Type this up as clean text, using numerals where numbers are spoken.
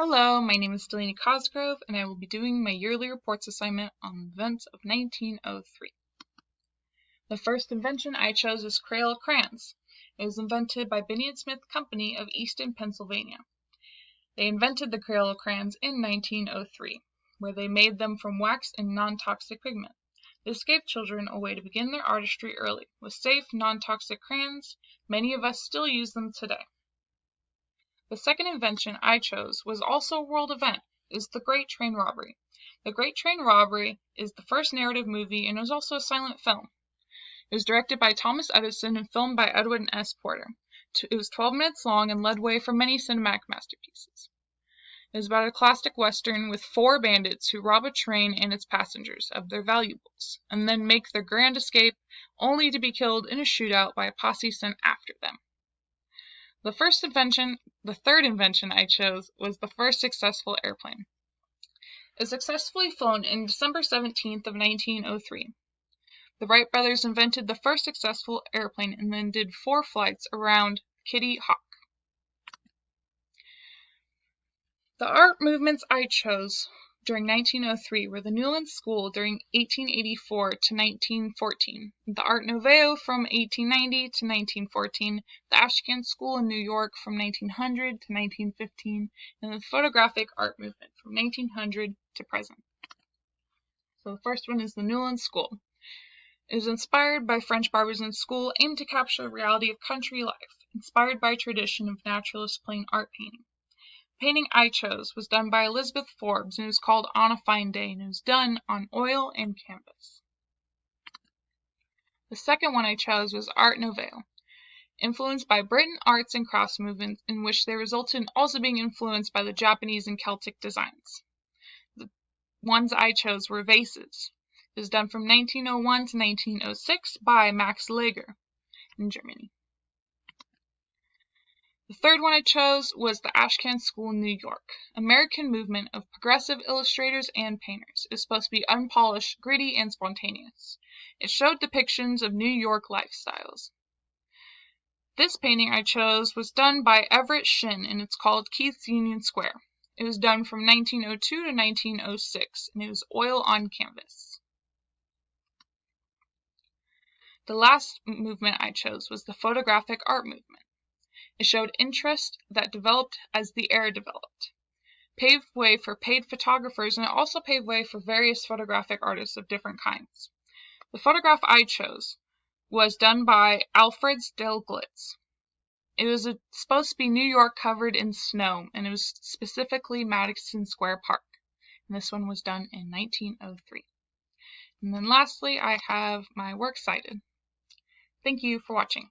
Hello, my name is Delaney Cosgrove, and I will be doing my yearly reports assignment on the events of 1903. The first invention I chose is Crayola crayons. It was invented by Binney & Smith Company of Easton, Pennsylvania. They invented the Crayola crayons in 1903, where they made them from wax and non-toxic pigment. This gave children a way to begin their artistry early. With safe, non-toxic crayons, many of us still use them today. The second invention I chose was also a world event. It is the Great Train Robbery. The Great Train Robbery is the first narrative movie and was also a silent film. It was directed by Thomas Edison and filmed by Edwin S. Porter. It was 12 minutes long and led way for many cinematic masterpieces. It is about a classic western with four bandits who rob a train and its passengers of their valuables, and then make their grand escape, only to be killed in a shootout by a posse sent after them. The third invention I chose was the first successful airplane. It was successfully flown in December 17th of 1903. The Wright brothers invented the first successful airplane and then did 4 flights around Kitty Hawk. The art movements I chose during 1903 were the Newland School during 1884 to 1914, the Art Nouveau from 1890 to 1914, the Ashcan School in New York from 1900 to 1915, and the photographic art movement from 1900 to present. So the first one is the Newland School. It was inspired by French Barbizon School, aimed to capture the reality of country life, inspired by a tradition of naturalist plain art painting. The painting I chose was done by Elizabeth Forbes and it was called On a Fine Day, and it was done on oil and canvas. The second one I chose was Art Nouveau, influenced by Britain arts and crafts movements in which they resulted in also being influenced by the Japanese and Celtic designs. The ones I chose were vases. It was done from 1901 to 1906 by Max Lager in Germany. The third one I chose was the Ashcan School in New York, American movement of progressive illustrators and painters. It was supposed to be unpolished, gritty, and spontaneous. It showed depictions of New York lifestyles. This painting I chose was done by Everett Shinn, and it's called Keith's Union Square. It was done from 1902 to 1906, and it was oil on canvas. The last movement I chose was the photographic art movement. It showed interest that developed as the era developed, paved way for paid photographers, and it also paved way for various photographic artists of different kinds. The photograph I chose was done by Alfred Stieglitz. It was supposed to be New York covered in snow, and it was specifically Madison Square Park. And this one was done in 1903. And then lastly, I have my works cited. Thank you for watching.